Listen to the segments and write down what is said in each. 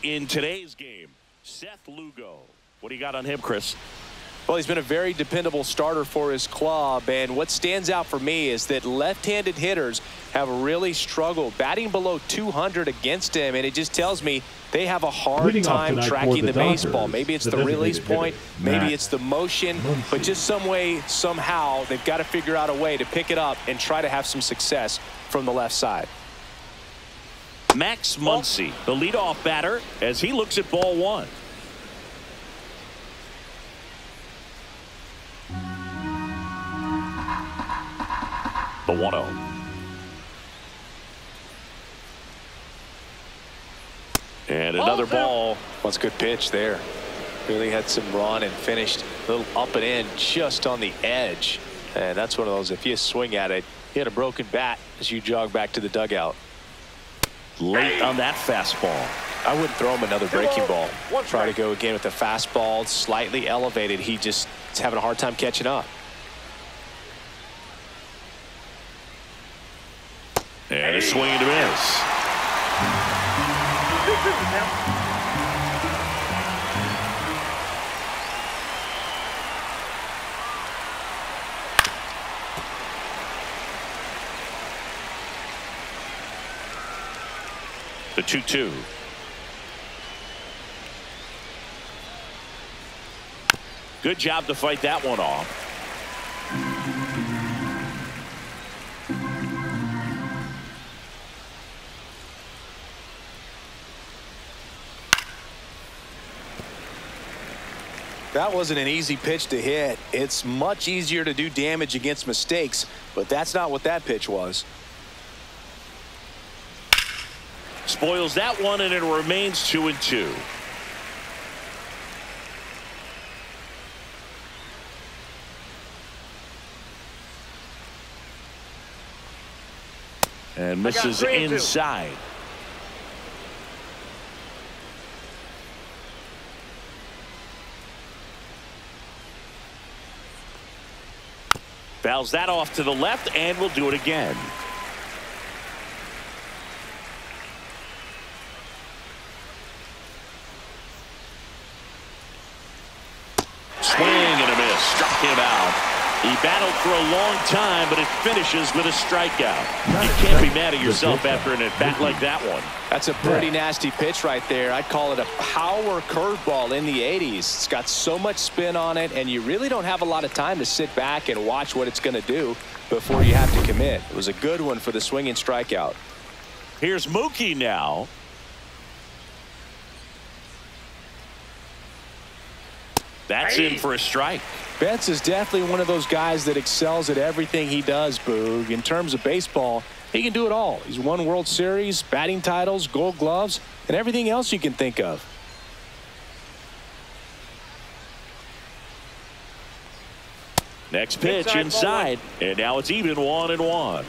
in today's game, Seth Lugo. What do you got on him, Chris? Well, he's been a very dependable starter for his club, and what stands out for me is that left-handed hitters have really struggled batting below 200 against him, and it just tells me they have a hard time tracking the baseball. Maybe it's the release point, maybe it's the motion, but just some way, somehow, they've got to figure out a way to pick it up and try to have some success from the left side. Max Muncy, the leadoff batter, as he looks at ball one. The 1-0. And another ball. That's a good pitch there. Really had some run and finished a little up and in just on the edge. And that's one of those, if you swing at it, you had a broken bat as you jog back to the dugout. Late on that fastball. I wouldn't throw him another breaking ball. Try to go again with the fastball, slightly elevated. He just is having a hard time catching up. And a swing and a miss. The 2-2. Good job to fight that one off. That wasn't an easy pitch to hit. It's much easier to do damage against mistakes, but that's not what that pitch was. Spoils that one, and it remains 2-2. And misses inside. Fouls that off to the left, and we'll do it again. Swing and a miss. Struck him out. He battled for a long time, but it finishes with a strikeout. You can't be mad at yourself after an at-bat like that one. That's a pretty nasty pitch right there. I'd call it a power curveball in the 80s. It's got so much spin on it, and you really don't have a lot of time to sit back and watch what it's going to do before you have to commit. It was a good one for the swinging strikeout. Here's Mookie now. That's in for a strike. Betts is definitely one of those guys that excels at everything he does, Boog. In terms of baseball, he can do it all. He's won World Series, batting titles, Gold Gloves, and everything else you can think of. Next pitch inside, and now it's even 1-1.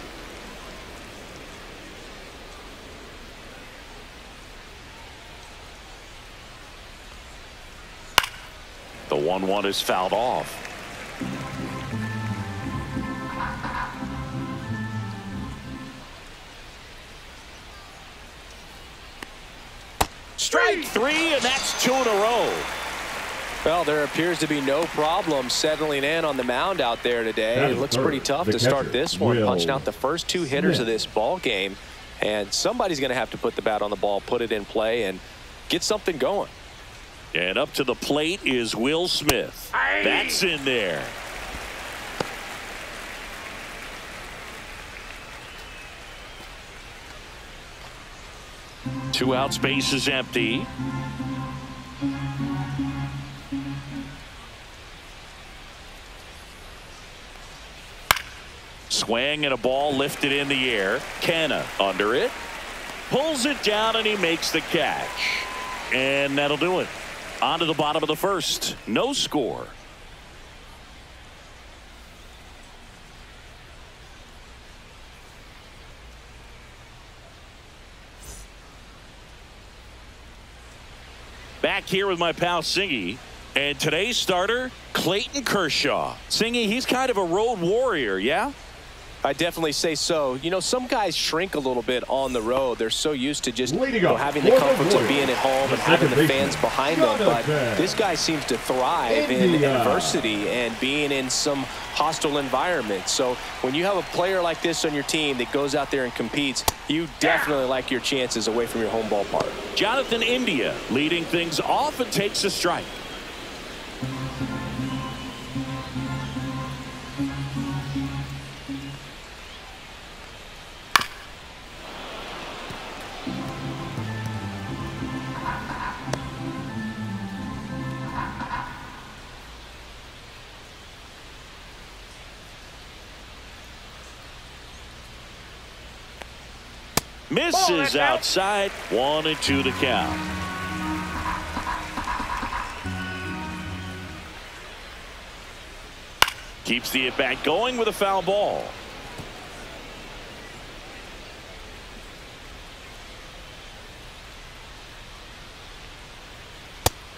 The 1-1 is fouled off. Strike three, and that's 2 in a row. Well, there appears to be no problem settling in on the mound out there today. It looks pretty tough to start this one, punching out the first 2 hitters of this ball game, and somebody's going to have to put the bat on the ball, put it in play, and get something going. And up to the plate is Will Smith. That's in there. Two out, space is empty. Swing and a ball lifted in the air. Canna under it. Pulls it down and he makes the catch. And that'll do it. On to the bottom of the first. No score. Back here with my pal Singy. And today's starter, Clayton Kershaw. Singy, he's kind of a road warrior, yeah? I definitely say so. You know, some guys shrink a little bit on the road. They're so used to just having the comforts of being at home and having the fans behind them. But this guy seems to thrive in adversity and being in some hostile environment. So when you have a player like this on your team that goes out there and competes, you definitely like your chances away from your home ballpark. Jonathan India leading things off and takes a strike. Misses outside. 1-2 the count. Keeps the at-bat going with a foul ball.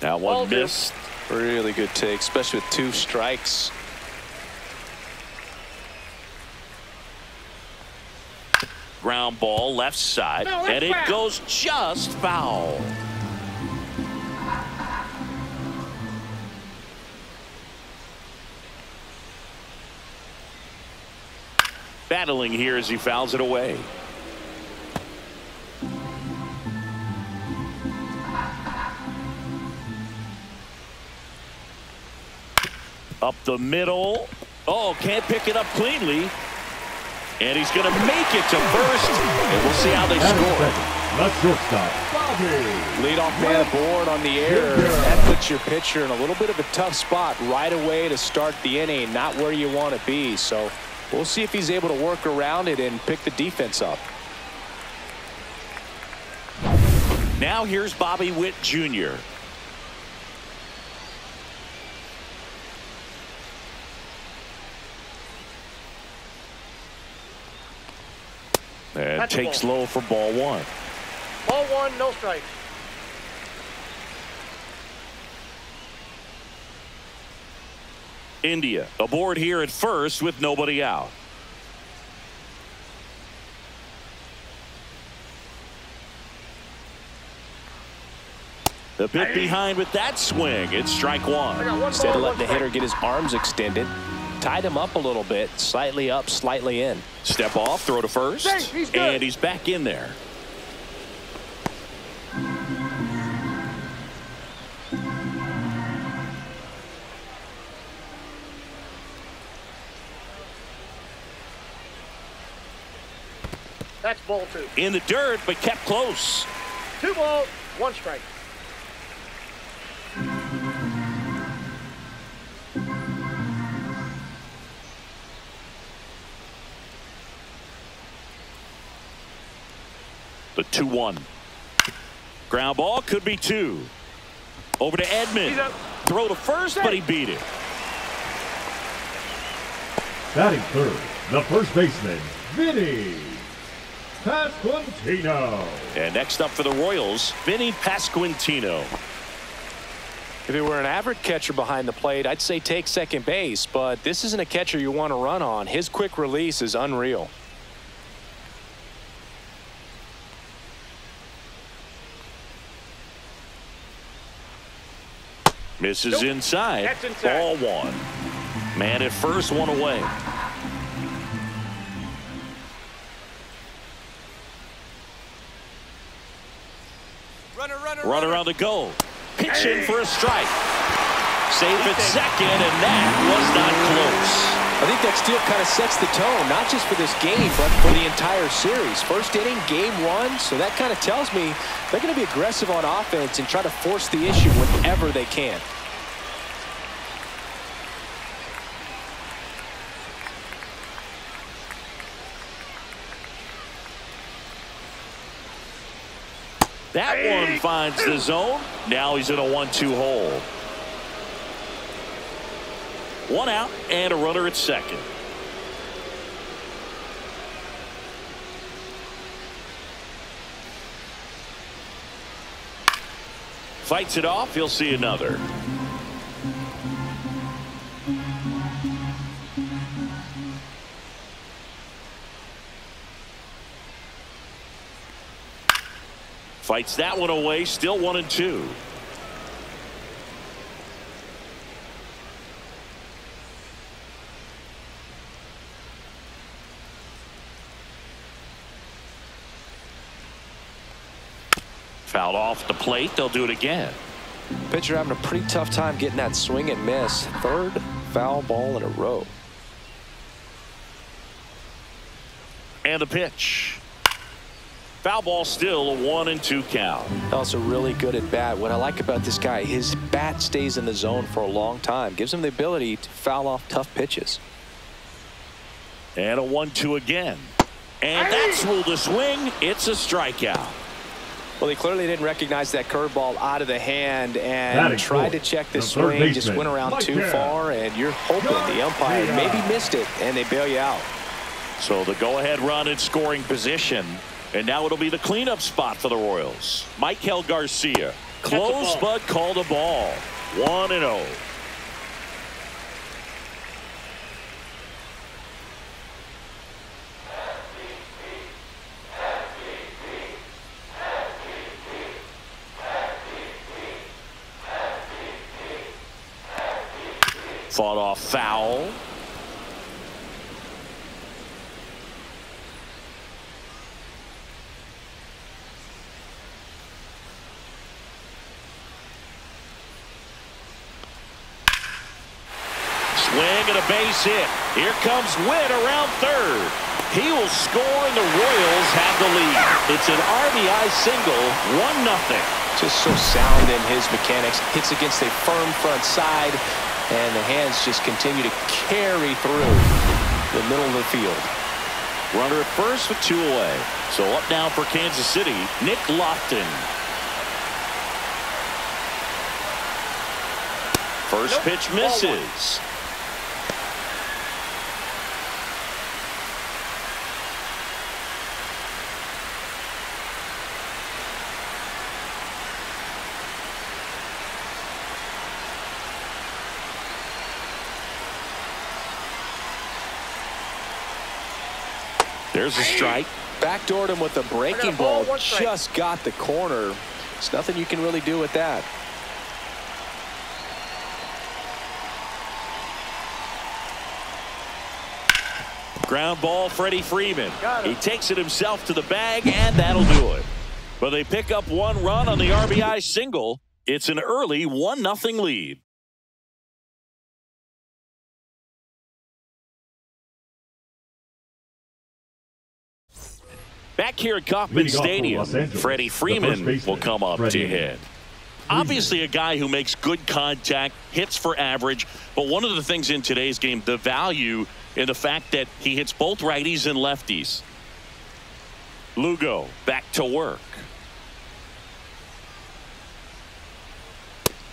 That one missed. Really good take, especially with 2 strikes. Ground ball left side, and it goes just foul. Battling here as he fouls it away. Up the middle. Oh, can't pick it up cleanly. And he's going to make it to first. And we'll see how they score. The shortstop, Bobby. Leadoff man aboard on the air. That puts your pitcher in a little bit of a tough spot right away to start the inning. Not where you want to be. So we'll see if he's able to work around it and pick the defense up. Now here's Bobby Witt Jr. And takes low for ball 1. Ball 1, no strike. India aboard here at first with nobody out. A bit behind with that swing. It's strike 1. Instead of letting the hitter get his arms extended, tied him up a little bit, slightly up, slightly in. Step off, throw to first, and he's back in there. That's ball 2. In the dirt, but kept close. 2 balls, 1 strike. The 2-1. Ground ball could be 2. Over to Edmund. Throw to first, but he beat it. Batting third, the first baseman, Vinny Pasquantino. And next up for the Royals, Vinny Pasquantino. If it were an average catcher behind the plate, I'd say take second base, but this isn't a catcher you want to run on. His quick release is unreal. Misses inside. Ball 1. Man at first, 1 away. Runner on the go. Pitch in for a strike. Safe at second, and that was not close. I think that steal kind of sets the tone, not just for this game, but for the entire series. First inning, game 1, so that kind of tells me they're going to be aggressive on offense and try to force the issue whenever they can. That one finds the zone. Now he's in a 1-2 hole. 1 out and a runner at second. Fights it off. He'll see another. Fights that one away. Still 1-2. Fouled off the plate. They'll do it again. Pitcher having a pretty tough time getting that swing and miss. Third foul ball in a row. And the pitch. Foul ball, still a 1-2 count. Also really good at bat. What I like about this guy, his bat stays in the zone for a long time. Gives him the ability to foul off tough pitches. And a 1-2 again. And that's ruled a swing. It's a strikeout. Well, he clearly didn't recognize that curveball out of the hand and tried to check the swing. Just went around too far, and you're hoping the umpire maybe missed it, and they bail you out. So the go-ahead run in scoring position. And now it'll be the cleanup spot for the Royals. Michael Garcia. Close but called a ball. 1-0. Fought off foul. Swing and a base hit. Here comes Witt around third. He will score, and the Royals have the lead. It's an RBI single, 1-0. Just so sound in his mechanics. Hits against a firm front side, and the hands just continue to carry through the middle of the field. Runner at first with 2 away. So up now for Kansas City, Nick Lofton. First pitch misses. There's a strike. Backdoored him with a breaking ball. Just got the corner. There's nothing you can really do with that. Ground ball, Freddie Freeman. He takes it himself to the bag, and that'll do it. But they pick up 1 run on the RBI single. It's an early 1-0 lead. Back here at Kauffman Stadium, Freddie Freeman will come up to hit. Obviously a guy who makes good contact, hits for average, but one of the things in today's game, the value in the fact that he hits both righties and lefties. Lugo back to work.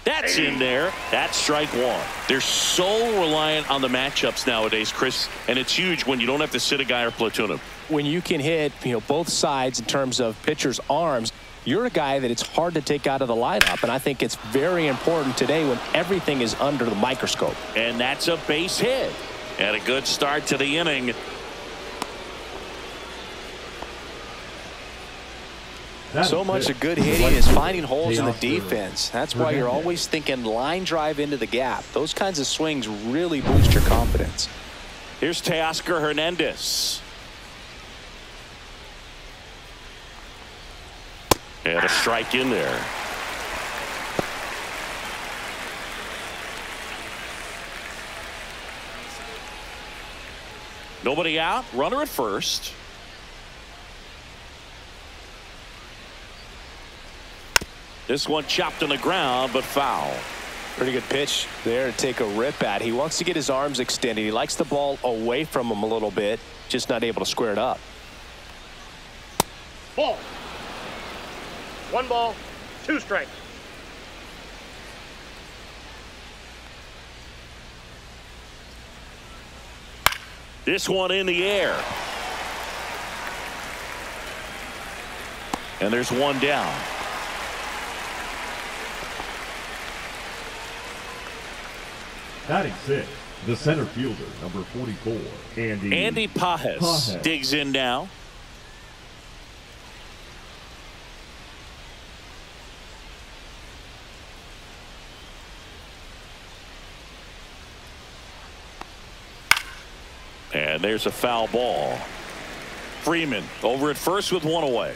That's in there. That's strike 1. They're so reliant on the matchups nowadays, Chris, and it's huge when you don't have to sit a guy or platoon him. When you can hit, both sides in terms of pitchers' arms, you're a guy that it's hard to take out of the lineup, and I think it's very important today when everything is under the microscope. And that's a base hit. And a good start to the inning. So much of good hitting is finding holes in the defense. That's why you're always thinking line drive into the gap. Those kinds of swings really boost your confidence. Here's Teoscar Hernandez. And a strike in there. Nobody out. Runner at first. This one chopped on the ground, but foul. Pretty good pitch there to take a rip at. He wants to get his arms extended. He likes the ball away from him a little bit, just not able to square it up. Ball. 1 ball, 2 strikes. This one in the air. And there's 1 down. Batting 6, the center fielder, number 44, Andy Pages digs in now. And there's a foul ball. Freeman over at first with one away.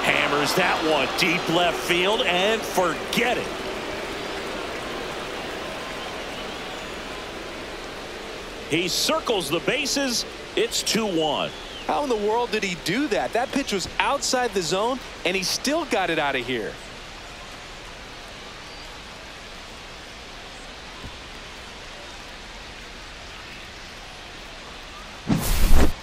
Hammers that one deep left field and forget it. He circles the bases. It's 2-1. How in the world did he do that? That pitch was outside the zone, and he still got it out of here.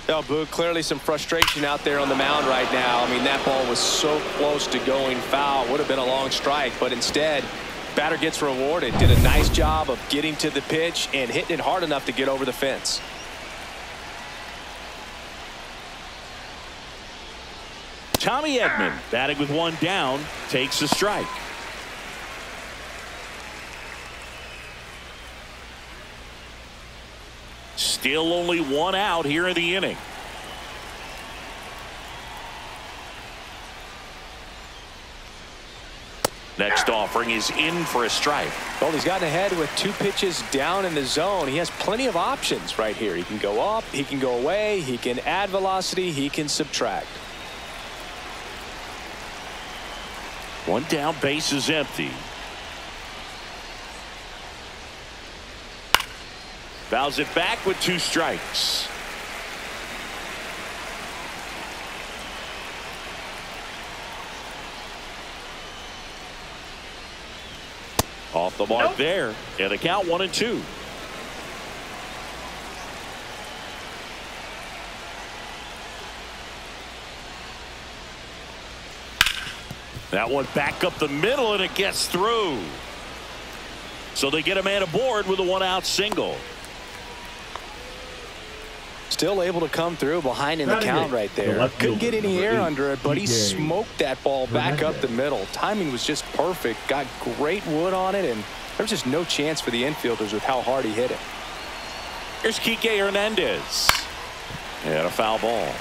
Oh, Boog, clearly some frustration out there on the mound right now. I mean, that ball was so close to going foul. Would have been a long strike, but instead, batter gets rewarded. Did a nice job of getting to the pitch and hitting it hard enough to get over the fence. Tommy Edman batting with one down takes a strike. Still only one out here in the inning. Next offering is in for a strike. Well, he's gotten ahead with 2 pitches down in the zone. He has plenty of options right here. He can go up, he can go away, he can add velocity, he can subtract. One down, base is empty. Fouls it back with 2 strikes. Off the mark there, and a count 1-2. That one back up the middle, and it gets through. So they get a man aboard with a 1-out single. Still able to come through behind in the count right there. Couldn't get any air under it, but he smoked that ball back up the middle. Timing was just perfect. Got great wood on it, and there was just no chance for the infielders with how hard he hit it. Here's Kike Hernandez. And a foul ball.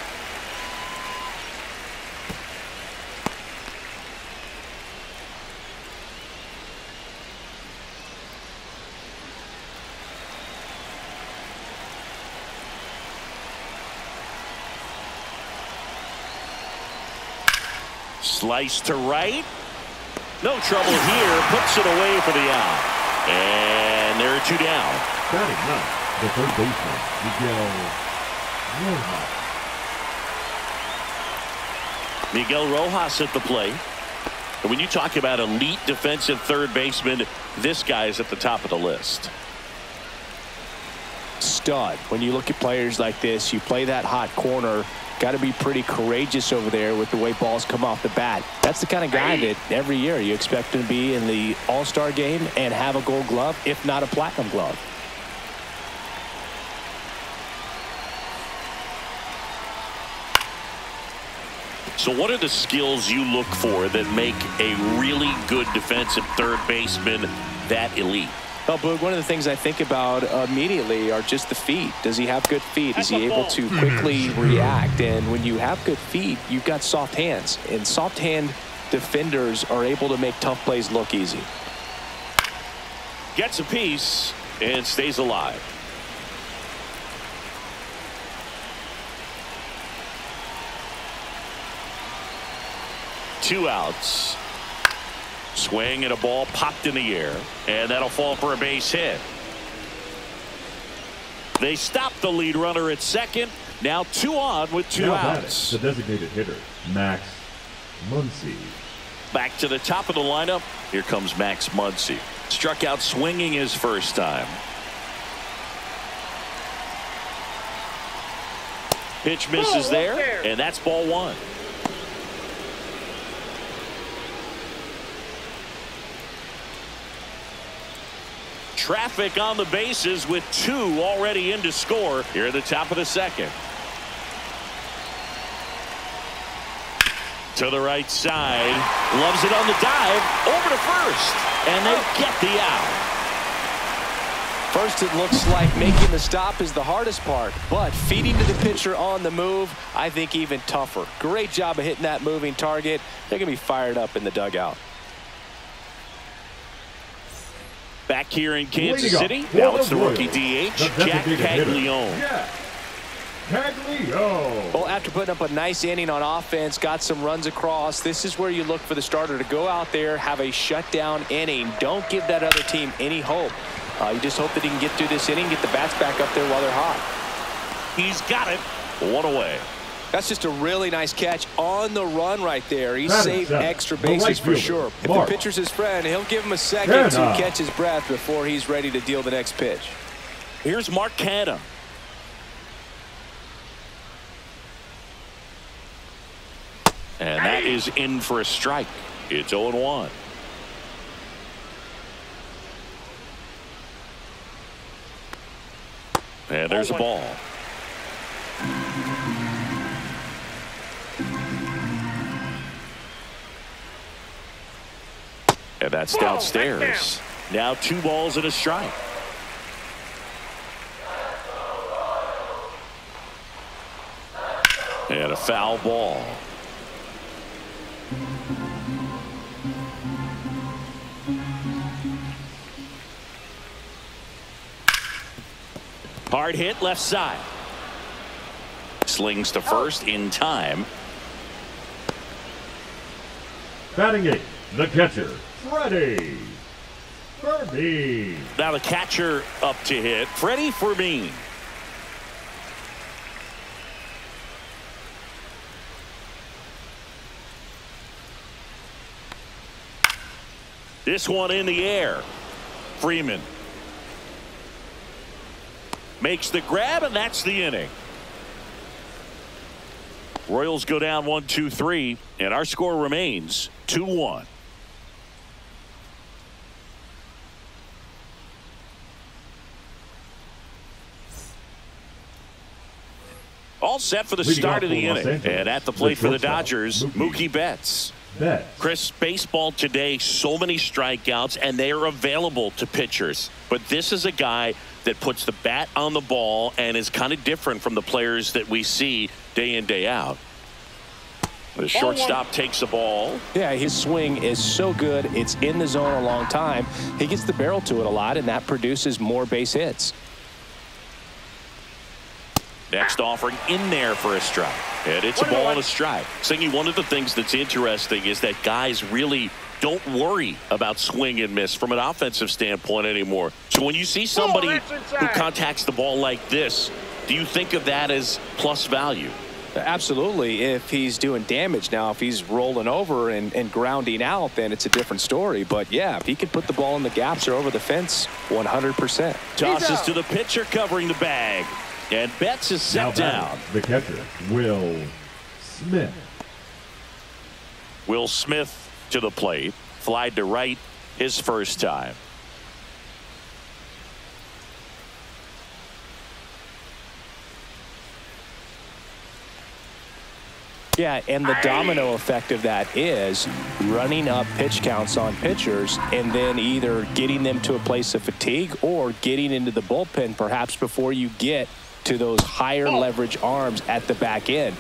Slice to right. No trouble here. Puts it away for the out. And there are 2 down. Batting ninth, the third baseman, Miguel Miguel Rojas. Rojas at the plate. And when you talk about elite defensive third baseman, this guy is at the top of the list. Stud. When you look at players like this, you play that hot corner. Got to be pretty courageous over there with the way balls come off the bat. That's the kind of guy that every year you expect him to be in the All-Star game and have a Gold Glove, if not a Platinum Glove. So what are the skills you look for that make a really good defensive third baseman that elite? Well, Boog, one of the things I think about immediately are just the feet. Does he have good feet? Is he able to quickly react? And when you have good feet, you've got soft hands. And soft hand defenders are able to make tough plays look easy. Gets a piece and stays alive. Two outs. Swing and a ball popped in the air, and that'll fall for a base hit. They stop the lead runner at second. Now 2 on with 2 outs. The designated hitter, Max Muncy. Back to the top of the lineup. Here comes Max Muncy. Struck out swinging his first time. Pitch misses there, and that's ball 1. Traffic on the bases with 2 already in to score here at the top of the second. To the right side. Loves it on the dive. Over to first. And they get the out. First, it looks like making the stop is the hardest part, but feeding to the pitcher on the move, I think even tougher. Great job of hitting that moving target. They're going to be fired up in the dugout. Back here in Kansas City, now it's the rookie DH, Jack Caglione. Yeah. Caglione. Well, after putting up a nice inning on offense, got some runs across, this is where you look for the starter to go out there, have a shutdown inning. Don't give that other team any hope. You just hope that he can get through this inning, get the bats back up there while they're hot. He's got it. One away. That's just a really nice catch on the run right there. He saved extra bases for sure. If the pitcher's his friend, he'll give him a second to catch his breath before he's ready to deal the next pitch. Here's Mark Canha. And that is in for a strike. It's 0-1. And there's a ball. And that's downstairs. Now 2 balls and a strike. And a foul ball. Hard hit left side. Slings to first in time. Batting 8, the catcher, Freddie Fermin. Now the catcher up to hit, Freddie Fermin. This one in the air. Freeman makes the grab, and that's the inning. Royals go down 1-2-3, and our score remains 2-1. All set for the start of the inning. And at the plate for the Dodgers, Mookie Betts. Chris, baseball today, so many strikeouts, and they are available to pitchers. But this is a guy that puts the bat on the ball and is kind of different from the players that we see day in, day out. The shortstop takes the ball. Yeah, his swing is so good. It's in the zone a long time. He gets the barrel to it a lot, and that produces more base hits. Next offering in there for a strike. And it's a ball and a strike. Singy, one of the things that's interesting is that guys really don't worry about swing and miss from an offensive standpoint anymore. So when you see somebody who contacts the ball like this, do you think of that as plus value? Absolutely, if he's doing damage. Now, if he's rolling over and grounding out, then it's a different story. But, yeah, if he can put the ball in the gaps or over the fence, 100%. Tosses to the pitcher covering the bag. And Betts is set down. The catcher, Will Smith. Will Smith to the plate. Fly to right his first time. Yeah, and the domino effect of that is running up pitch counts on pitchers and then either getting them to a place of fatigue or getting into the bullpen perhaps before you get to those higher leverage arms at the back end.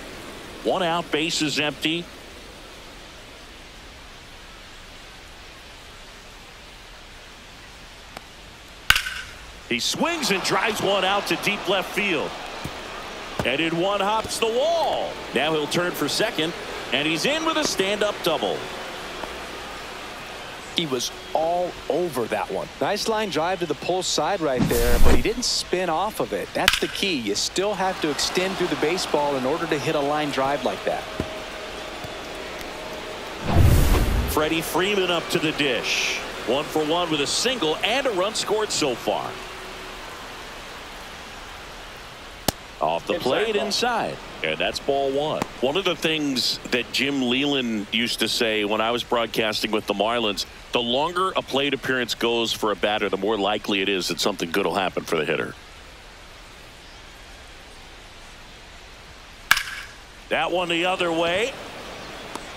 1 out, base is empty. He swings and drives one out to deep left field. And in one hops the wall. Now he'll turn for second, and he's in with a stand-up double. He was all over that one. Nice line drive to the pull side right there, but he didn't spin off of it. That's the key. You still have to extend through the baseball in order to hit a line drive like that. Freddie Freeman up to the dish. 1 for 1 with a single and a run scored so far. Off the plate inside. And that's ball 1. One of the things that Jim Leland used to say when I was broadcasting with the Marlins, the longer a plate appearance goes for a batter, the more likely it is that something good will happen for the hitter. That one the other way.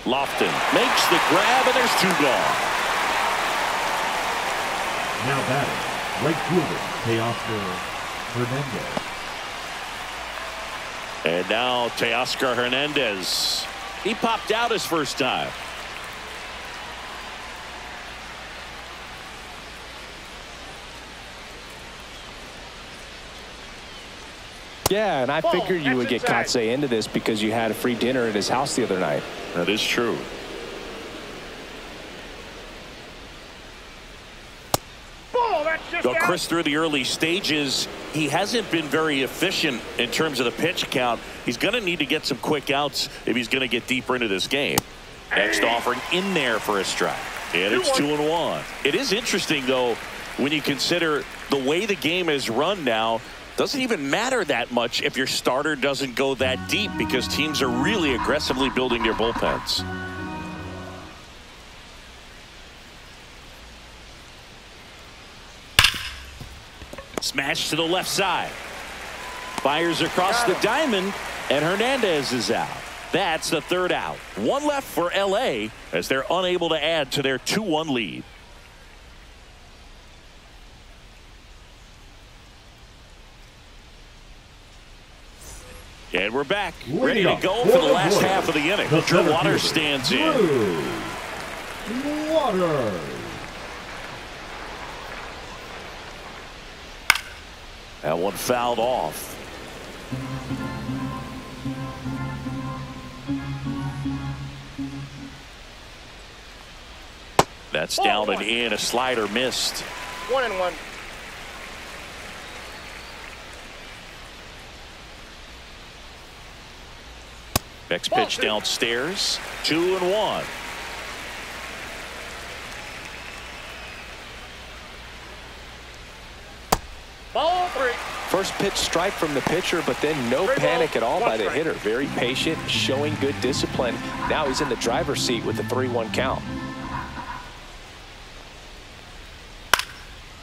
Lofton makes the grab, and there's 2 gone. Now batting, Right fielder, Teoscar Hernandez. And now Teoscar Hernandez. He popped out his first time. Yeah, and I figured you would get Kotsay into this because you had a free dinner at his house the other night. That is true. So Chris, through the early stages, he hasn't been very efficient in terms of the pitch count. He's going to need to get some quick outs if he's going to get deeper into this game. Next offering in there for a strike. And it's 2-1. It is interesting, though, when you consider the way the game is run now. Doesn't even matter that much if your starter doesn't go that deep because teams are really aggressively building their bullpens. Smash to the left side. Fires across the diamond, and Hernandez is out. That's the third out. One left for LA as they're unable to add to their 2-1 lead. And we're back, ready to go for the last half of the inning. Drew Waters stands in. Waters. That one fouled off. That's down and in. A slider missed. 1-1. Next pitch downstairs. 2-1. Ball 3. First pitch strike from the pitcher, but then no panic at all by the hitter. Very patient, showing good discipline. Now he's in the driver's seat with the 3-1 count.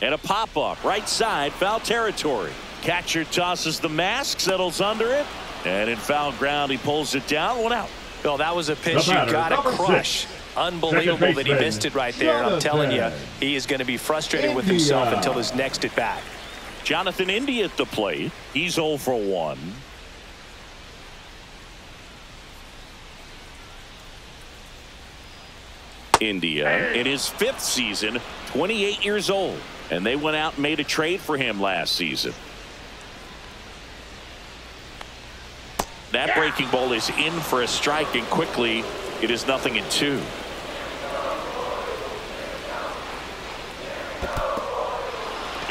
And a pop-up right side, foul territory. Catcher tosses the mask, settles under it, and in foul ground he pulls it down. 1 out. Well, that was a pitch you got to crush. Unbelievable that he missed it right there. I'm telling you, he is going to be frustrated with himself until his next at bat. Jonathan India at the plate. He's 0 for 1. India in his 5th season, 28 years old, and they went out and made a trade for him last season. That breaking ball is in for a strike, and quickly it is 0-2.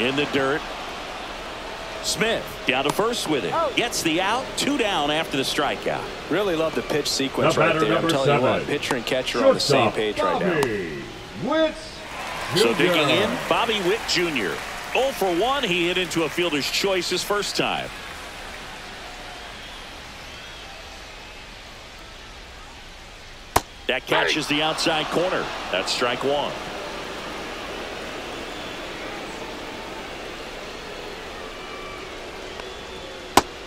In the dirt. Smith down to first with it. Gets the out. 2 down after the strikeout. Really love the pitch sequence right there. I'm telling you what, pitcher and catcher are on the same page right now. So digging in, Bobby Witt Jr. 0 for 1. He hit into a fielder's choice his first time. That catches the outside corner. That's strike 1.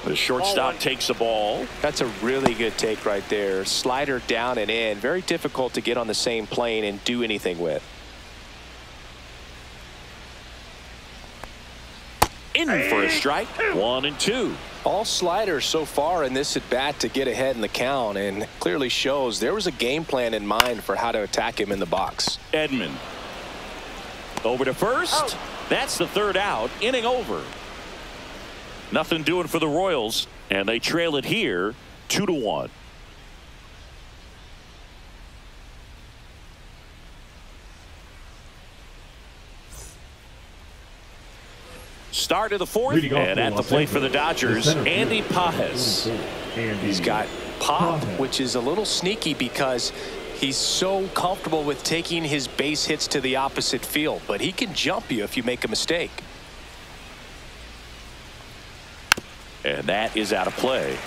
The shortstop takes the ball. That's a really good take right there. Slider down and in. Very difficult to get on the same plane and do anything with. In for a strike. 1-2. All sliders so far in this at bat to get ahead in the count, and clearly shows there was a game plan in mind for how to attack him in the box. Edman over to first. That's the third out. Inning over. Nothing doing for the Royals, and they trail it here 2-1. Start of the 4th, and at the plate for the Dodgers, Andy Pages. He's got pop, which is a little sneaky because he's so comfortable with taking his base hits to the opposite field, but he can jump you if you make a mistake. And that is out of play.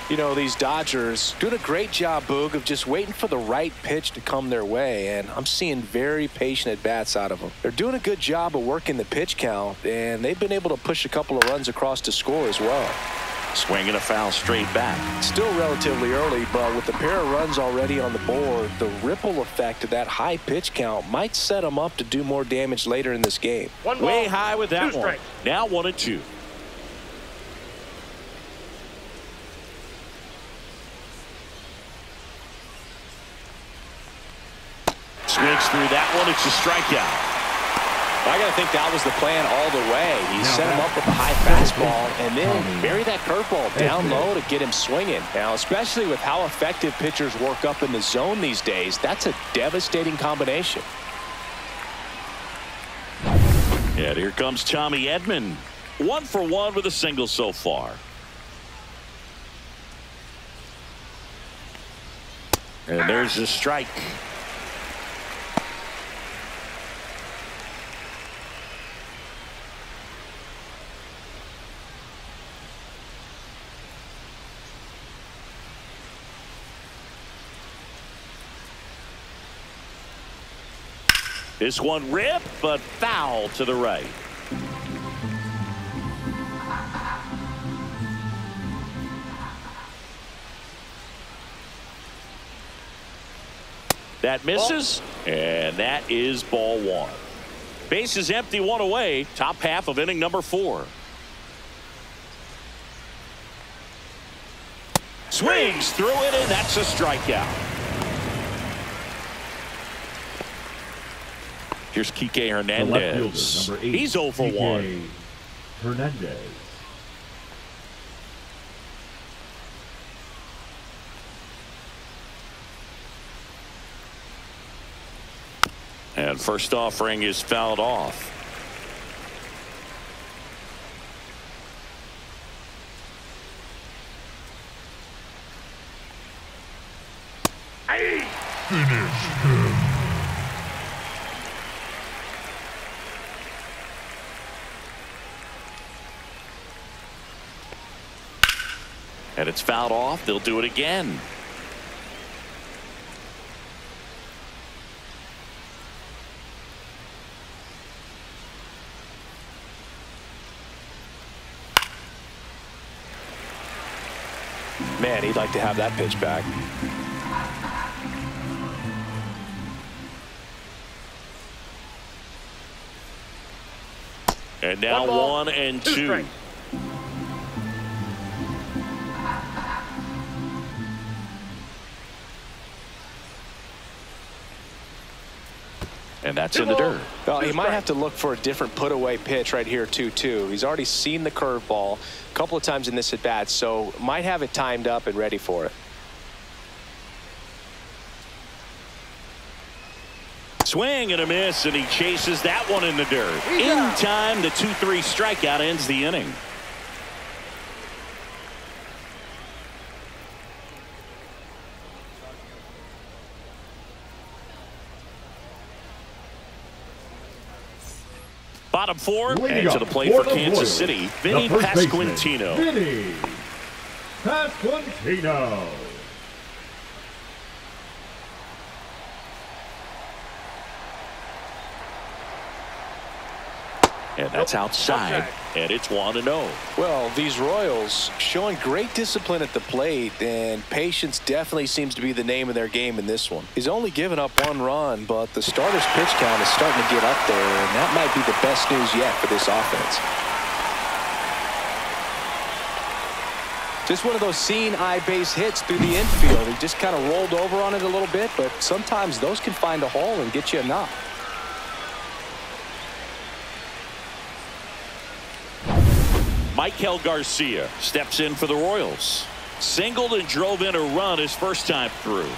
You know, these Dodgers doing a great job, Boog, of just waiting for the right pitch to come their way, and I'm seeing very patient at-bats out of them. They're doing a good job of working the pitch count, and they've been able to push a couple of runs across to score as well. Swing and a foul straight back. Still relatively early, but with the pair of runs already on the board, the ripple effect of that high pitch count might set him up to do more damage later in this game. One ball, way high with that two one. strikes. Now 1-2. Swings through that one. It's a strikeout. I got to think that was the plan all the way. He set him up with a high fastball and then bury that curveball down low to get him swinging. Now, especially with how effective pitchers work up in the zone these days, that's a devastating combination. And here comes Tommy Edman. 1 for 1 with a single so far. And there's a strike. This one ripped, but foul to the right. That misses, and that is ball 1. Base is empty, 1 away. Top half of inning number 4. Swings through it, and that's a strikeout. Here's Kike Hernandez. Number 8, he's 0 for 1. Hernandez. And first offering is fouled off. And it's fouled off. They'll do it again. Man, he'd like to have that pitch back. And now 1 and 2. And that's in the dirt. Well, he might have to look for a different put-away pitch right here, 2-2. He's already seen the curveball a couple of times in this at-bat, so might have it timed up and ready for it. Swing and a miss, and he chases that one in the dirt. In time, the 2-3 strikeout ends the inning. Bottom 4, and to the plate for Kansas City, Vinny Pasquantino. Vinny Pasquantino. And that's outside, and it's 1-0. Well, these Royals showing great discipline at the plate, and patience definitely seems to be the name of their game in this one. He's only given up 1 run, but the starter's pitch count is starting to get up there, and that might be the best news yet for this offense. Just one of those seeing eye base hits through the infield. He just kind of rolled over on it a little bit, but sometimes those can find a hole and get you a knock. Michael Garcia steps in for the Royals. Singled and drove in a run his first time through.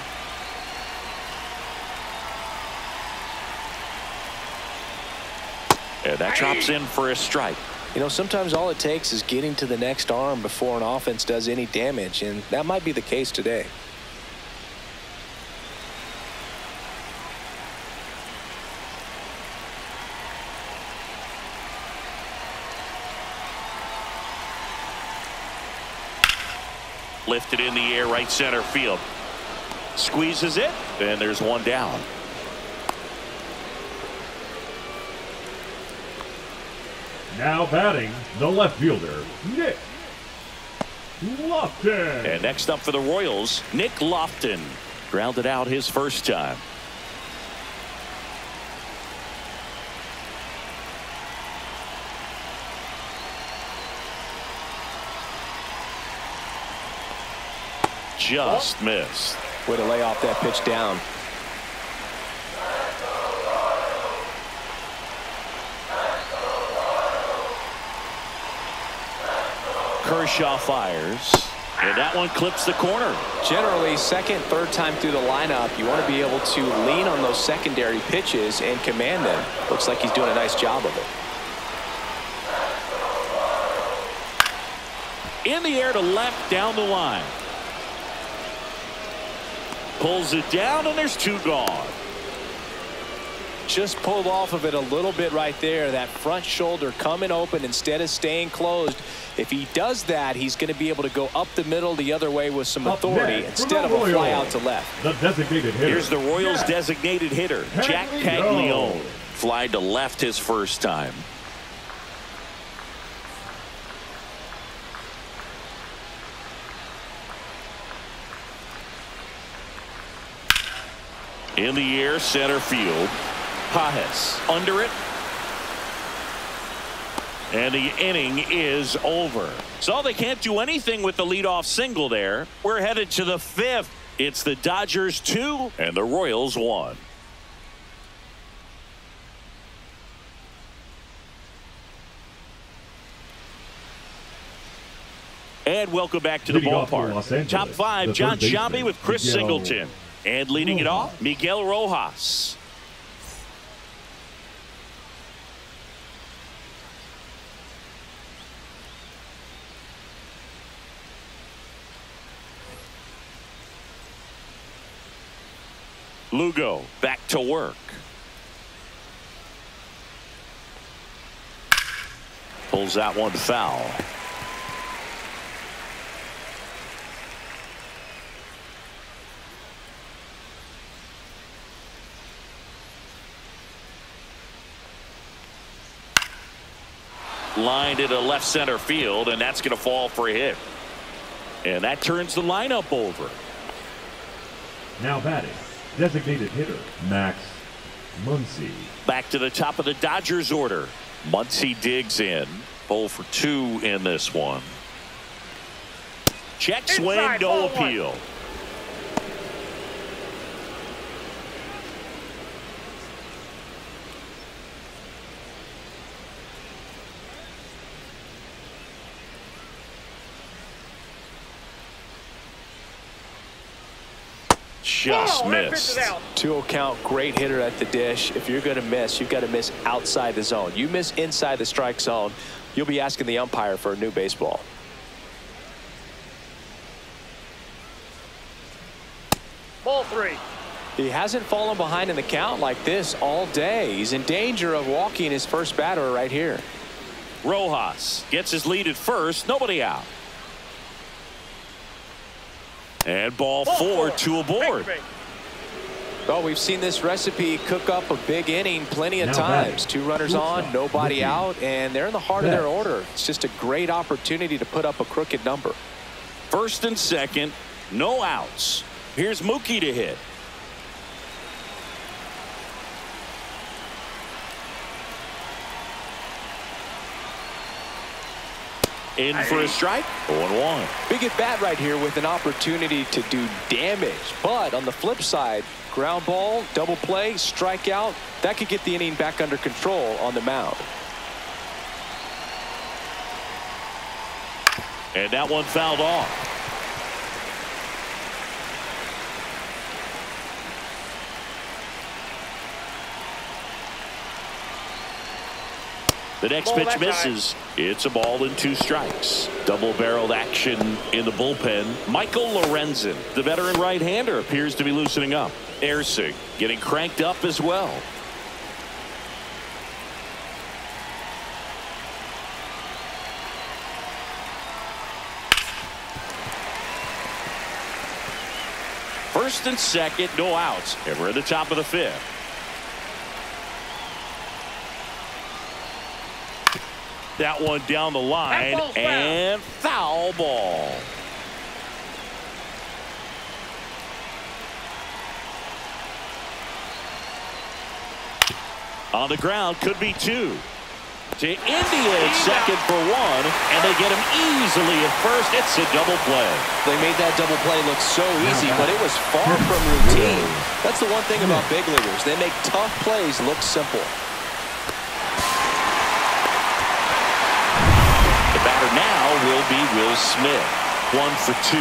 And that drops in for a strike. You know, sometimes all it takes is getting to the next arm before an offense does any damage, and that might be the case today. Lifted in the air, right center field. Squeezes it, and there's 1 down. Now batting, the left fielder, Nick Lofton. And next up for the Royals, Nick Lofton. Grounded out his first time. Just missed. Way to lay off that pitch down. Kershaw fires. And that one clips the corner. Generally, second, third time through the lineup, you want to be able to lean on those secondary pitches and command them. Looks like he's doing a nice job of it. In the air to left down the line. Pulls it down, and there's two gone. Just pulled off of it a little bit right there. That front shoulder coming open instead of staying closed. If he does that, he's going to be able to go up the middle the other way with some authority instead of a fly out to left. The designated hitter. Here's the Royals' designated hitter, Jack Caglione. Flied to left his first time. In the air, center field. Pajes under it. And the inning is over. So they can't do anything with the leadoff single there. We're headed to the fifth. It's the Dodgers 2 and the Royals 1. And welcome back to the ballpark. Top 5, John Sciambi with Chris Singleton. And leading it off, Miguel Rojas. Lugo back to work. Pulls that one foul. Lined into left center field, and that's going to fall for a hit. And that turns the lineup over. Now batting, designated hitter, Max Muncy. Back to the top of the Dodgers order. Muncy digs in. 0 for 2 in this one. Check swing, no appeal. Just missed. 2-0 count, great hitter at the dish. If you're going to miss, you've got to miss outside the zone. You miss inside the strike zone, you'll be asking the umpire for a new baseball. Ball 3. He hasn't fallen behind in the count like this all day. He's in danger of walking his first batter right here. Rojas gets his lead at first, nobody out. And ball 4, 2 aboard. Well, we've seen this recipe cook up a big inning plenty of times. 2 runners on, nobody out, and they're in the heart of their order. It's just a great opportunity to put up a crooked number. First and second, no outs. Here's Mookie to hit. In for a strike. 0-1. Big at bat right here with an opportunity to do damage. But on the flip side, ground ball, double play, strikeout, that could get the inning back under control on the mound. And that one fouled off. The next pitch misses. It's a ball and 2 strikes. Double-barreled action in the bullpen. Michael Lorenzen, the veteran right-hander, appears to be loosening up. Ersig getting cranked up as well. First and second, no outs. And we're at the top of the 5th. That one down the line and foul ball. On the ground, could be two. To India at second for one, and they get him easily at first. It's a double play. They made that double play look so easy, but it was far from routine. That's the one thing about big leaguers. They make tough plays look simple. The batter now will be Will Smith. 1 for 2.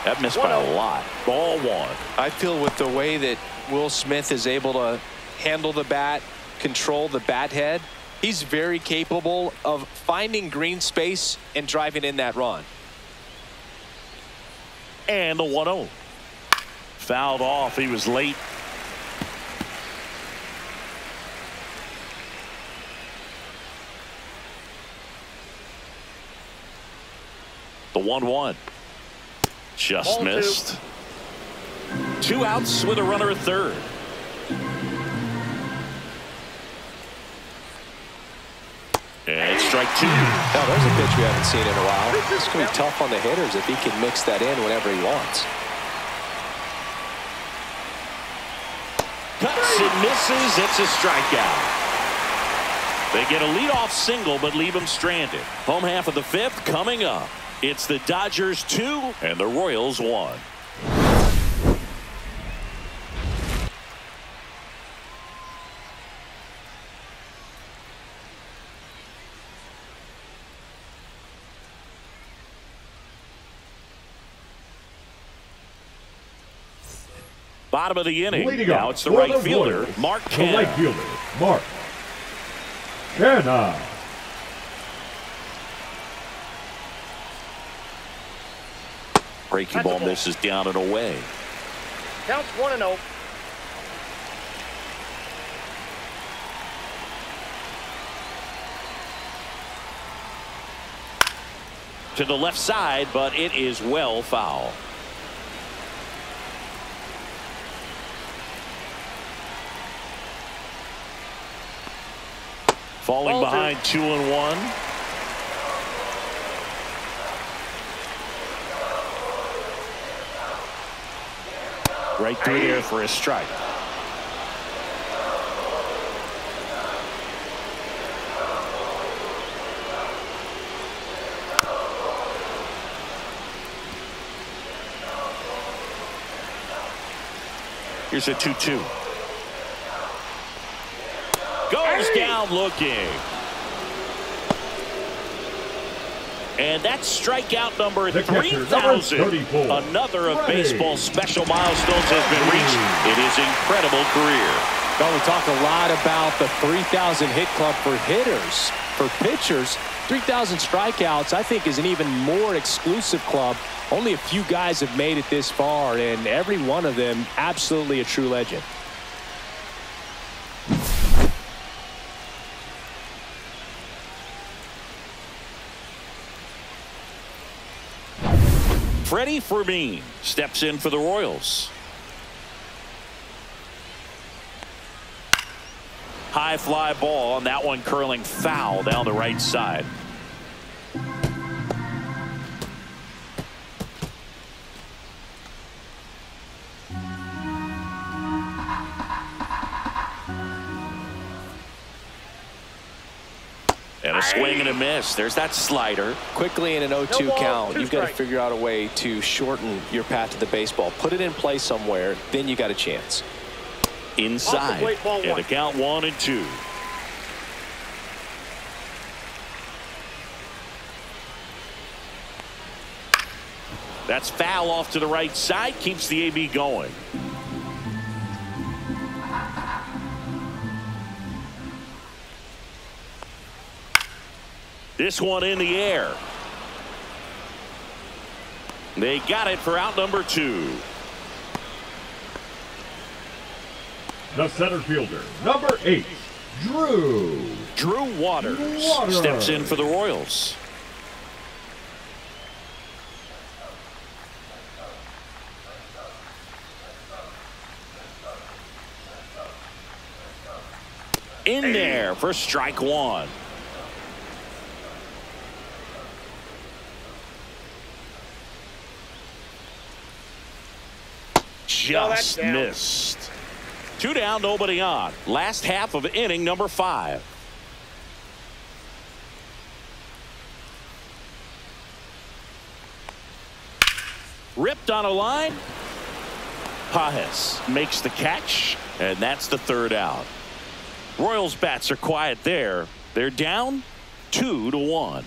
That missed by a lot. Ball one. I feel with the way that Will Smith is able to handle the bat, control the bat head, he's very capable of finding green space and driving in that run. And the 1-0. Fouled off. He was late. The 1-1. Just Ball missed. 2 outs with a runner at third. And strike 2. Now there's a pitch we haven't seen in a while. It's going to be tough on the hitters if he can mix that in whenever he wants. Cuts and misses. It's a strikeout. They get a leadoff single but leave him stranded. Home half of the 5th coming up. It's the Dodgers 2 and the Royals 1. Bottom of the inning. Now it's the right fielder, Mark Canha. The right fielder, Mark Canha. Breaking ball misses down and away. Counts 1-0. To the left side, but it is well foul. Falling behind 2-1. Right through there for a strike. Here's a 2-2. Goes down looking. And that's strikeout number 3,000. Another of baseball's special milestones has been reached in his incredible career. Well, we talk a lot about the 3,000 hit club for hitters. For pitchers, 3,000 strikeouts, I think, is an even more exclusive club. Only a few guys have made it this far, and every one of them absolutely a true legend. Freddie Fermin steps in for the Royals. High fly ball, and that one curling foul down the right side. And a swing and a miss. There's that slider. Quickly in an 0-2 count, you've got to figure out a way to shorten your path to the baseball. Put it in play somewhere, then you got a chance. Inside. And a count 1-2. That's foul off to the right side. Keeps the AB going. This one in the air. They got it for out number 2. The center fielder, number 8, Drew Waters steps in for the Royals. In there for strike one. Just missed. 2 down, nobody on. Last half of inning number 5. Ripped on a line. Pages makes the catch, and that's the 3rd out. Royals bats are quiet there. They're down 2-1.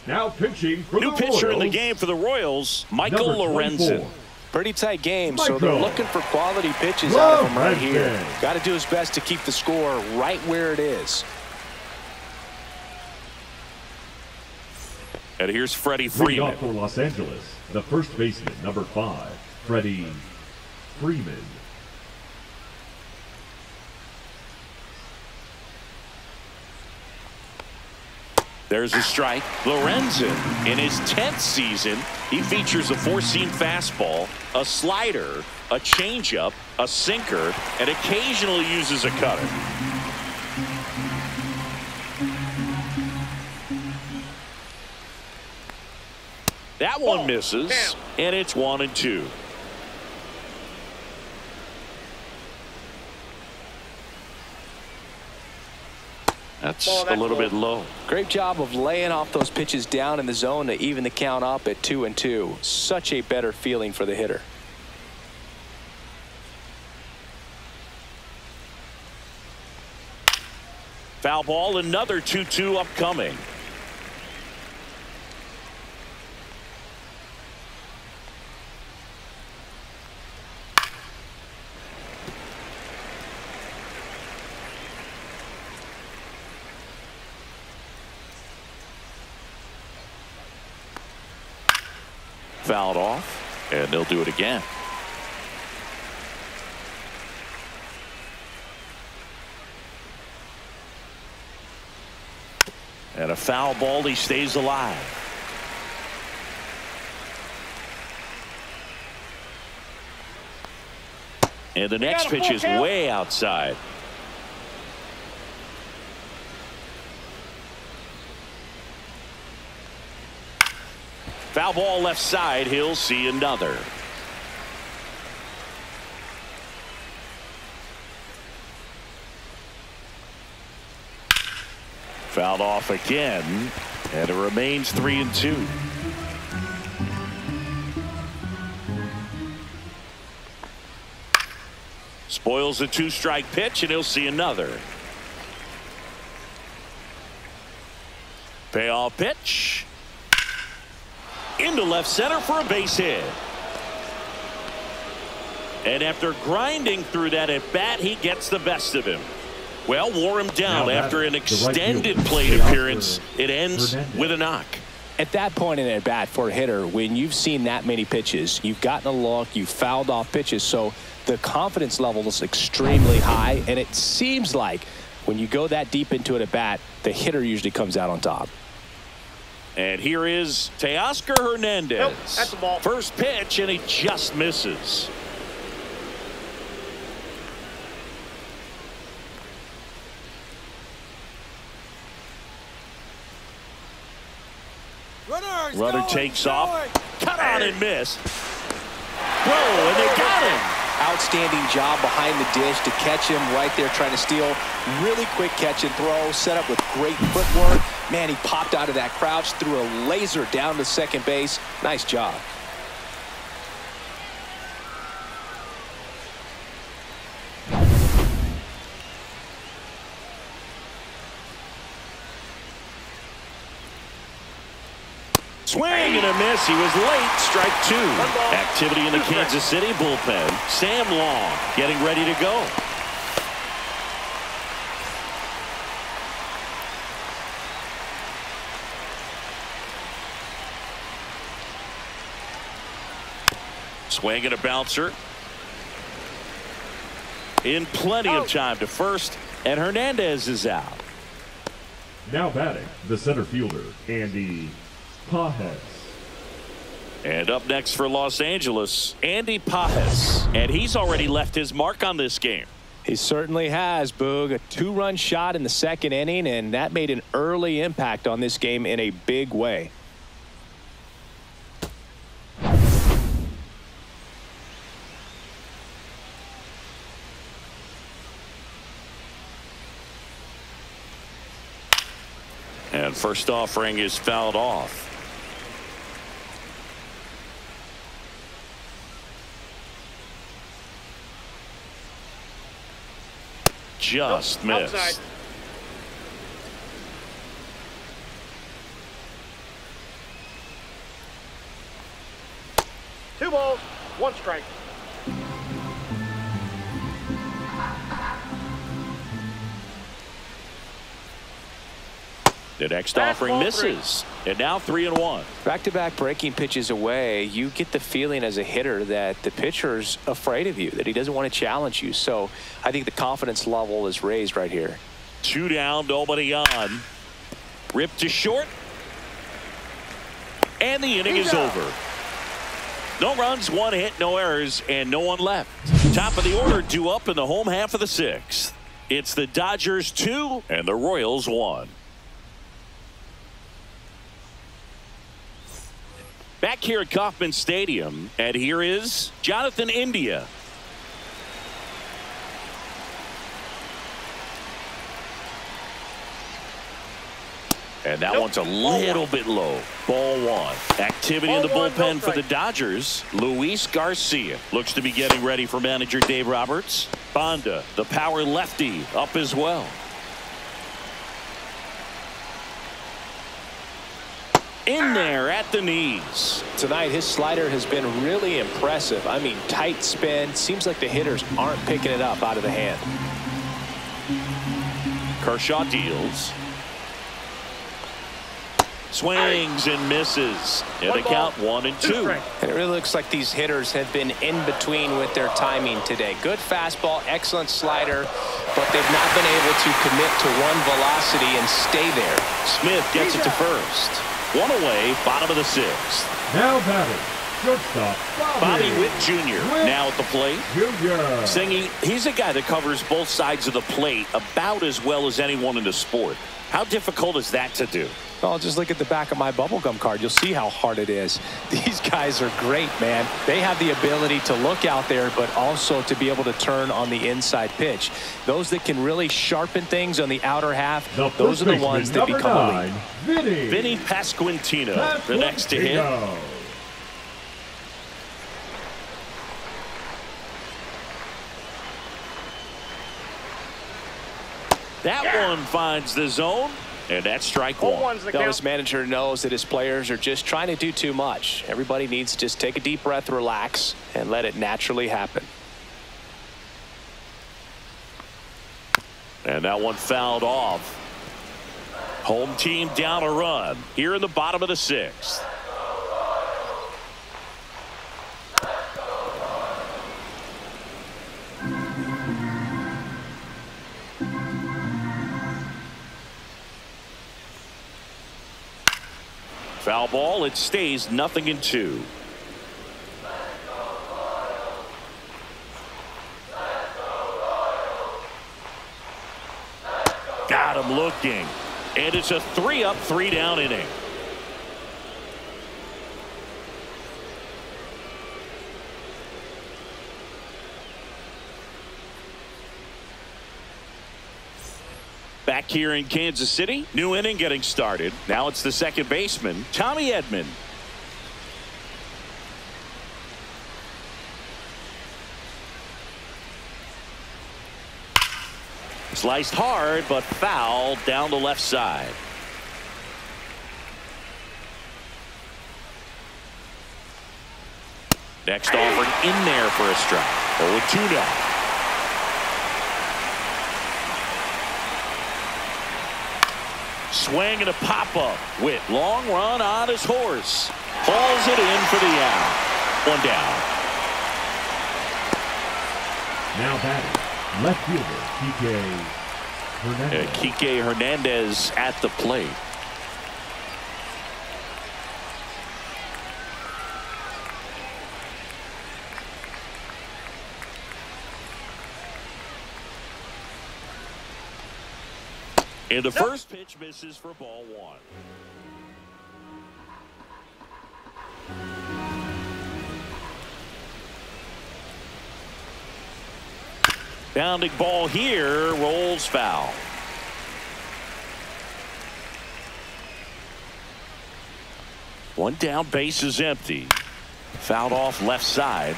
Now pitching for New the pitcher in the Royals, game for the Royals, Michael number 24. Lorenzen. Pretty tight game, so they're looking for quality pitches Lorenzen. out of him right here. Got to do his best to keep the score right where it is. And here's Freddie Leading Freeman. off for Los Angeles, the first baseman, number 5, Freddie Freeman. There's a strike. Lorenzen, in his 10th season, he features a 4-seam fastball, a slider, a changeup, a sinker, and occasionally uses a cutter. That one misses, and it's 1-2. That's a little bit low. Great job of laying off those pitches down in the zone to even the count up at 2-2. Such a better feeling for the hitter. Foul ball, another 2-2 upcoming. Fouled off, and they'll do it again. And a foul ball, he stays alive. And the next pitch is way outside. Foul ball left side. He'll see another. Fouled off again, and it remains 3-2. Spoils the 2-strike pitch, and he'll see another. Payoff pitch. Into left center for a base hit. And after grinding through that at bat, he gets the best of him. Well, wore him down after an extended plate appearance. It ends with a knock. At that point in at bat for a hitter, when you've seen that many pitches, you've gotten a look, you've fouled off pitches, so the confidence level is extremely high, and it seems like when you go that deep into it at bat, the hitter usually comes out on top. And here is Teoscar Hernandez. Nope, that's a ball. First pitch, and he just misses. Runner takes off. Cut on and miss. Whoa, and they got him. Outstanding job behind the dish to catch him right there trying to steal. Really quick catch and throw, set up with great footwork. Man, he popped out of that crouch, threw a laser down to second base. Nice job. Swing and a miss. He was late. Strike 2. Activity in the Kansas City bullpen. Sam Long getting ready to go. Swing and a bouncer. In plenty of time to first, and Hernandez is out. Now batting, the center fielder, Andy Pages. And up next for Los Angeles, Andy Pajes. And he's already left his mark on this game. He certainly has, Boog. A 2-run shot in the second inning, and that made an early impact on this game in a big way. And first offering is fouled off. Just missed. Outside. Two balls, one strike. The next offering misses. And now 3-1. Back-to-back breaking pitches away, you get the feeling as a hitter that the pitcher's afraid of you, that he doesn't want to challenge you. So I think the confidence level is raised right here. 2 down, nobody on. Ripped to short. And the inning is over. No runs, 1 hit, no errors, and no one left. Top of the order due up in the home half of the 6th. It's the Dodgers 2 and the Royals 1. Back here at Kauffman Stadium, and here is Jonathan India. And that one's a little bit low. Ball 1. Activity in the bullpen for the Dodgers. Luis Garcia looks to be getting ready for manager Dave Roberts. Banda, the power lefty, up as well. In there at the knees. Tonight, his slider has been really impressive. I mean, tight spin. Seems like the hitters aren't picking it up out of the hand. Kershaw deals. Swings and misses. And the count 1-2. And it really looks like these hitters have been in between with their timing today. Good fastball, excellent slider, but they've not been able to commit to one velocity and stay there. Smith gets it to first. 1 away, bottom of the 6th. Now batting, shortstop Bobby Witt Jr. now at the plate. Jr. Singy, he's a guy that covers both sides of the plate about as well as anyone in the sport. How difficult is that to do? Well, just look at the back of my bubblegum card. You'll see how hard it is. These guys are great, man. They have the ability to look out there, but also to be able to turn on the inside pitch. Those that can really sharpen things on the outer half, those are the ones that become elite. Vinny Pasquantino, the next to hit. That one finds the zone, and that's strike 1. This manager knows that his players are just trying to do too much. Everybody needs to just take a deep breath, relax, and let it naturally happen. And that one fouled off. Home team down a run here in the bottom of the 6th. Foul ball. It stays 0-2. Got him looking. And it's a 3-up, 3-down inning. Back here in Kansas City, new inning getting started. Now it's the second baseman, Tommy Edman. Sliced hard, but fouled down the left side. Next offering in there for a strike. 0-2 now. Swing and a pop-up. Witt, long run on his horse. Hauls it in for the out. 1 down. Now batting, left fielder, Kike Hernandez. Kike Hernandez at the plate. And the first pitch misses for ball one. Bounding ball here, rolls foul. One down, base is empty. Fouled off left side.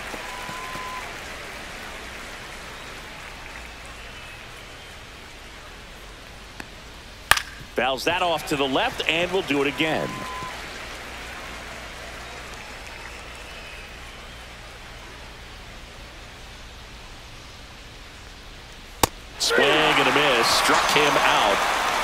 Fouls that off to the left, and will do it again. Swing and a miss. Struck him out.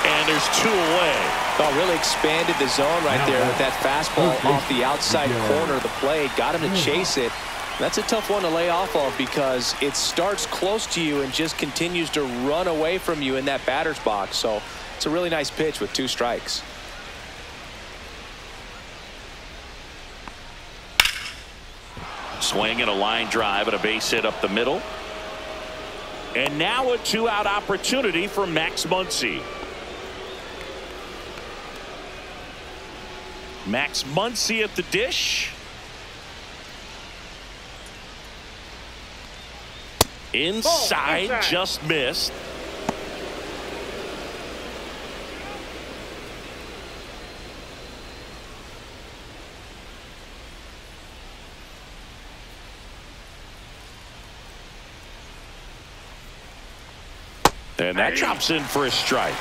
And there's 2 away. Oh, really expanded the zone right there with that fastball off the outside corner of the plate. Got him to chase it. That's a tough one to lay off of because it starts close to you and just continues to run away from you in that batter's box. So it's a really nice pitch with 2 strikes. Swing and a line drive and a base hit up the middle. And now a 2-out opportunity for Max Muncy. Max Muncy at the dish. Inside, just missed. And that drops in for a strike.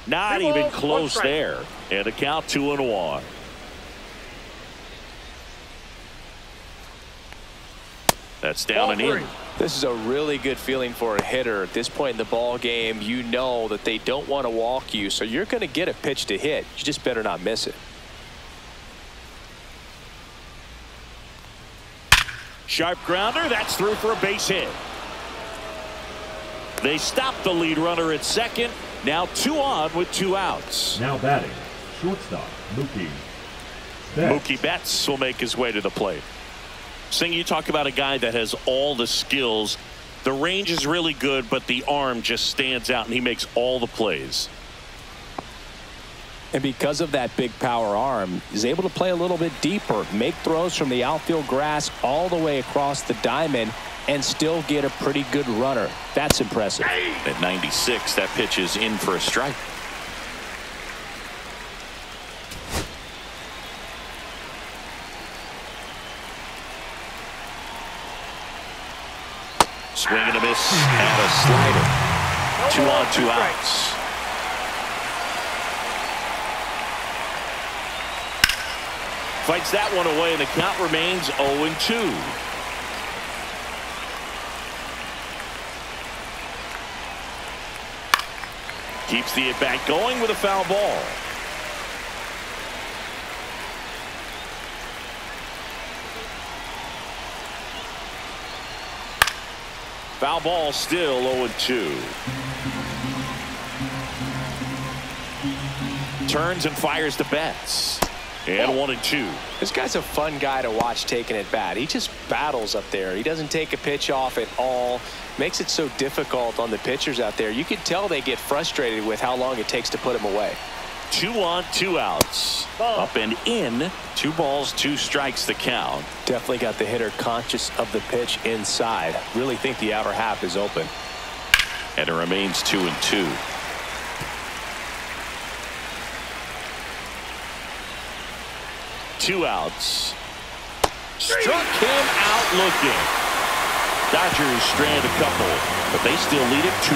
Not even close there. And a count 2-1. That's down and in. This is a really good feeling for a hitter at this point in the ball game. You know that they don't want to walk you, so you're going to get a pitch to hit. You just better not miss it. Sharp grounder. That's through for a base hit. They stop the lead runner at second. Now 2 on with 2 outs. Now batting, shortstop, Mookie Betts. Mookie Betts will make his way to the plate. Sing, you talk about a guy that has all the skills. The range is really good, but the arm just stands out, and he makes all the plays. And because of that big power arm, he's able to play a little bit deeper, make throws from the outfield grass all the way across the diamond, and still get a pretty good runner. That's impressive. At 96, that pitch is in for a strike. Swing and a miss and a slider. 2 on, 2 outs. Fights that one away, and the count remains 0-2. Keeps the at-bat going with a foul ball. Foul ball, still 0-2. Turns and fires to Betts. And 1-2. This guy's a fun guy to watch taking at bat. He just battles up there. He doesn't take a pitch off at all. Makes it so difficult on the pitchers out there. You can tell they get frustrated with how long it takes to put him away. 2 on, 2 outs. Up and in. 2 balls, 2 strikes the count. Definitely got the hitter conscious of the pitch inside. Really think the outer half is open. And it remains 2-2. Two outs. Struck him out looking. Dodgers strand a couple, but they still lead it 2-1.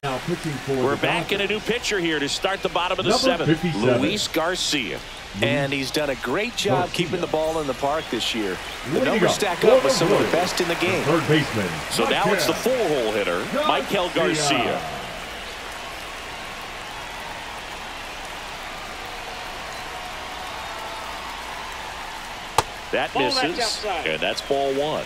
Now pitching for We're back in a new pitcher here to start the bottom of the 7th. Luis Garcia. And he's done a great job keeping the ball in the park this year. The numbers stack up with some of the best in the game. Third baseman. So now it's the 4-hole hitter, Michael Garcia. That misses, and that's ball 1.